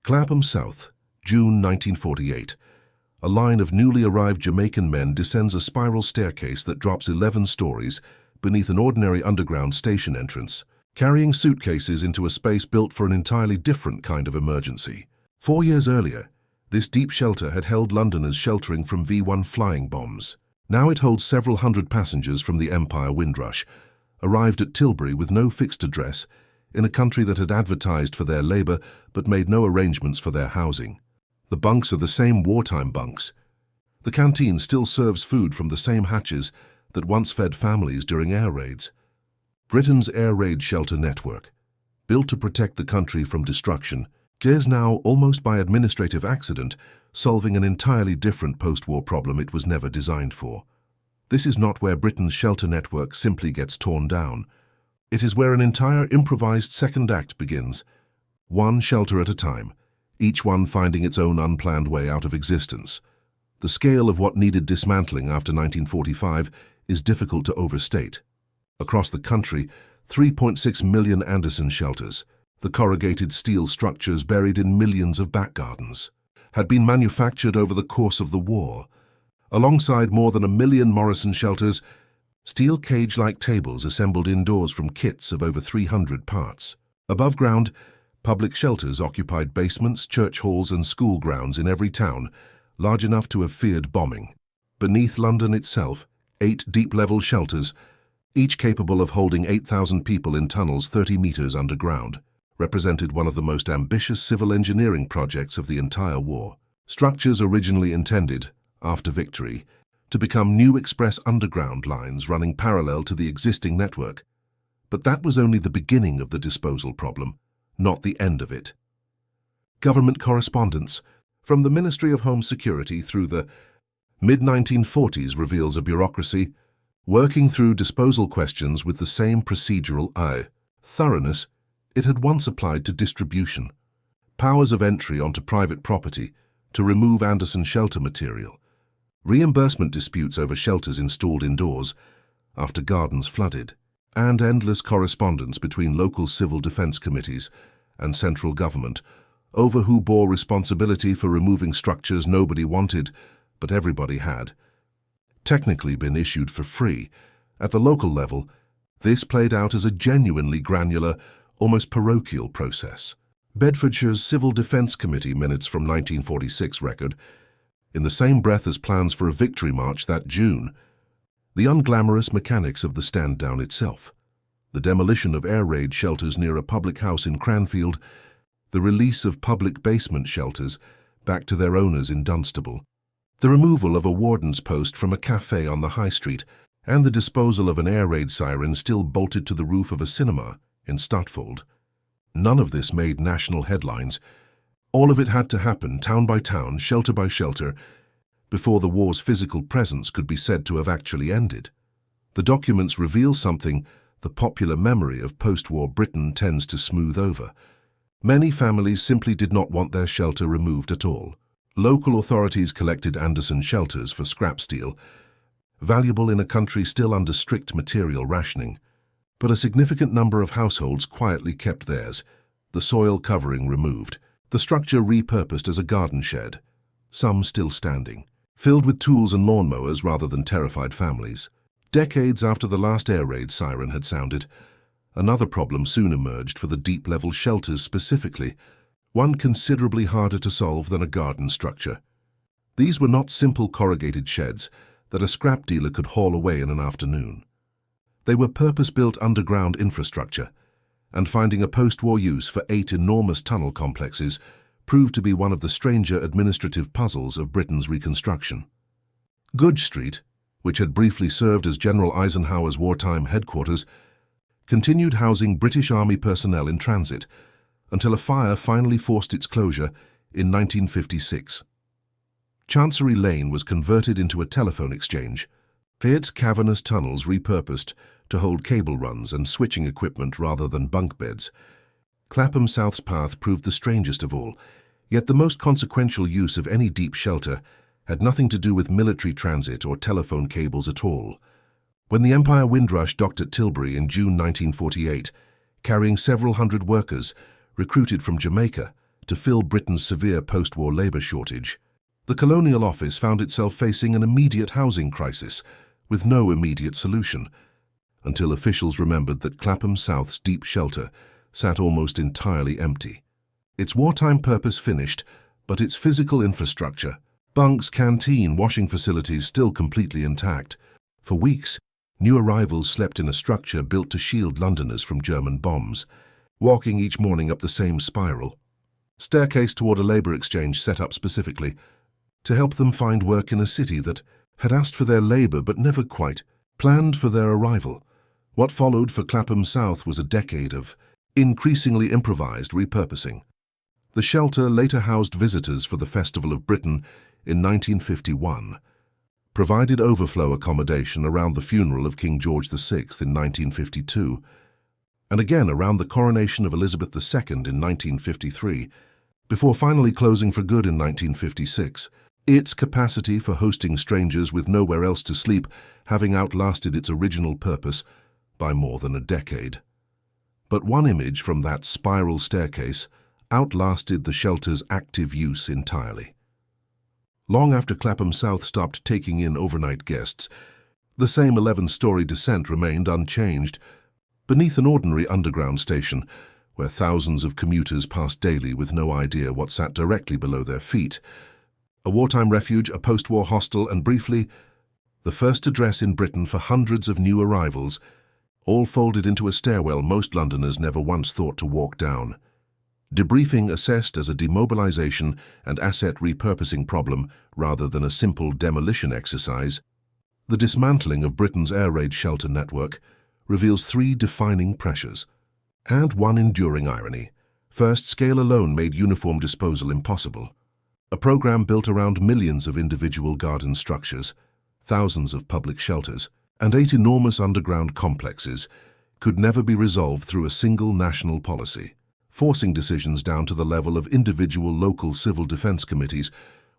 Clapham South, June 1948. A line of newly arrived Jamaican men descends a spiral staircase that drops 11 stories beneath an ordinary underground station entrance, carrying suitcases into a space built for an entirely different kind of emergency. 4 years earlier, this deep shelter had held Londoners sheltering from V-1 flying bombs. Now it holds several hundred passengers from the Empire Windrush, arrived at Tilbury with no fixed address, in a country that had advertised for their labour but made no arrangements for their housing. The bunks are the same wartime bunks. The canteen still serves food from the same hatches that once fed families during air raids. Britain's air raid shelter network, built to protect the country from destruction, is now, almost by administrative accident, solving an entirely different post-war problem it was never designed for. This is not where Britain's shelter network simply gets torn down. It is where an entire improvised second act begins, one shelter at a time, each one finding its own unplanned way out of existence. The scale of what needed dismantling after 1945 is difficult to overstate. Across the country, 3.6 million Anderson shelters, the corrugated steel structures buried in millions of back gardens, had been manufactured over the course of the war. Alongside more than 1 million Morrison shelters, steel cage-like tables assembled indoors from kits of over 300 parts. Above ground, public shelters occupied basements, church halls and school grounds in every town, large enough to have feared bombing. Beneath London itself, 8 deep-level shelters, each capable of holding 8,000 people in tunnels 30 meters underground, represented one of the most ambitious civil engineering projects of the entire war. Structures originally intended, after victory, to become new express underground lines running parallel to the existing network. But that was only the beginning of the disposal problem, not the end of it. Government correspondence, from the Ministry of Home Security through the mid-1940s, reveals a bureaucracy working through disposal questions with the same procedural thoroughness it had once applied to distribution. Powers of entry onto private property to remove Anderson shelter material, reimbursement disputes over shelters installed indoors after gardens flooded, and endless correspondence between local civil defence committees and central government over who bore responsibility for removing structures nobody wanted but everybody had technically been issued for free. At the local level, this played out as a genuinely granular, almost parochial process. Bedfordshire's Civil Defence Committee minutes from 1946 record, in the same breath as plans for a victory march that June, the unglamorous mechanics of the stand-down itself, the demolition of air raid shelters near a public house in Cranfield, the release of public basement shelters back to their owners in Dunstable, the removal of a warden's post from a cafe on the high street, and the disposal of an air raid siren still bolted to the roof of a cinema in Stutfold. None of this made national headlines. All of it had to happen town by town, shelter by shelter, before the war's physical presence could be said to have actually ended. The documents reveal something the popular memory of post-war Britain tends to smooth over. Many families simply did not want their shelter removed at all. Local authorities collected Anderson shelters for scrap steel, valuable in a country still under strict material rationing. But a significant number of households quietly kept theirs, the soil covering removed, the structure repurposed as a garden shed, some still standing, filled with tools and lawnmowers rather than terrified families. Decades after the last air raid siren had sounded, another problem soon emerged for the deep-level shelters specifically, one considerably harder to solve than a garden structure. These were not simple corrugated sheds that a scrap dealer could haul away in an afternoon. They were purpose-built underground infrastructure, and finding a post-war use for 8 enormous tunnel complexes proved to be one of the stranger administrative puzzles of Britain's reconstruction. Goodge Street, which had briefly served as General Eisenhower's wartime headquarters, continued housing British Army personnel in transit until a fire finally forced its closure in 1956. Chancery Lane was converted into a telephone exchange, its cavernous tunnels repurposed to hold cable runs and switching equipment rather than bunk beds. Clapham South's path proved the strangest of all, yet the most consequential use of any deep shelter had nothing to do with military transit or telephone cables at all. When the Empire Windrush docked at Tilbury in June 1948, carrying several hundred workers recruited from Jamaica to fill Britain's severe post-war labour shortage. The Colonial Office found itself facing an immediate housing crisis, with no immediate solution, until officials remembered that Clapham South's deep shelter sat almost entirely empty. Its wartime purpose finished, but its physical infrastructure, bunks, canteen, washing facilities still completely intact. For weeks, new arrivals slept in a structure built to shield Londoners from German bombs, walking each morning up the same spiral staircase toward a labour exchange set up specifically to help them find work in a city that had asked for their labour but never quite planned for their arrival. What followed for Clapham South was a decade of increasingly improvised repurposing. The shelter later housed visitors for the Festival of Britain in 1951, provided overflow accommodation around the funeral of King George VI in 1952, and again around the coronation of Elizabeth II in 1953, before finally closing for good in 1956, its capacity for hosting strangers with nowhere else to sleep having outlasted its original purpose by more than a decade. But one image from that spiral staircase outlasted the shelter's active use entirely. Long after Clapham South stopped taking in overnight guests, the same 11-story descent remained unchanged, beneath an ordinary underground station, where thousands of commuters passed daily with no idea what sat directly below their feet. A wartime refuge, a post-war hostel, and briefly, the first address in Britain for hundreds of new arrivals, all folded into a stairwell most Londoners never once thought to walk down. Debriefing assessed as a demobilisation and asset repurposing problem rather than a simple demolition exercise, the dismantling of Britain's air raid shelter network reveals three defining pressures and one enduring irony. First, scale alone made uniform disposal impossible. A program built around millions of individual garden structures, thousands of public shelters, and 8 enormous underground complexes could never be resolved through a single national policy, forcing decisions down to the level of individual local civil defence committees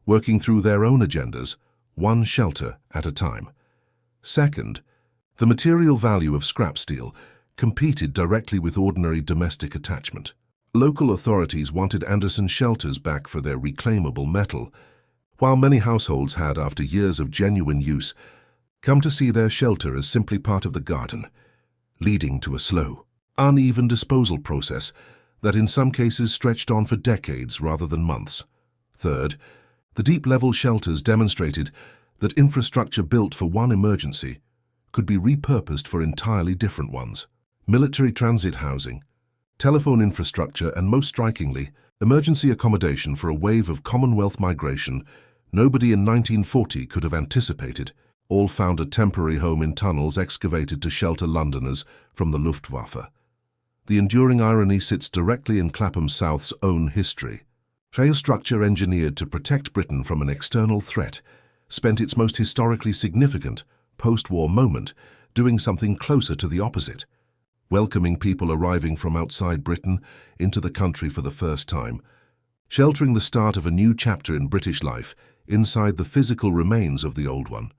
working through their own agendas, one shelter at a time. Second, the material value of scrap steel competed directly with ordinary domestic attachment. Local authorities wanted Anderson shelters back for their reclaimable metal, while many households had, after years of genuine use, come to see their shelter as simply part of the garden, leading to a slow, uneven disposal process that in some cases stretched on for decades rather than months. Third, the deep-level shelters demonstrated that infrastructure built for one emergency could be repurposed for entirely different ones. Military transit housing, telephone infrastructure, and most strikingly, emergency accommodation for a wave of Commonwealth migration nobody in 1940 could have anticipated, all found a temporary home in tunnels excavated to shelter Londoners from the Luftwaffe. The enduring irony sits directly in Clapham South's own history. A structure engineered to protect Britain from an external threat spent its most historically significant post-war moment doing something closer to the opposite, welcoming people arriving from outside Britain into the country for the first time, sheltering the start of a new chapter in British life inside the physical remains of the old one.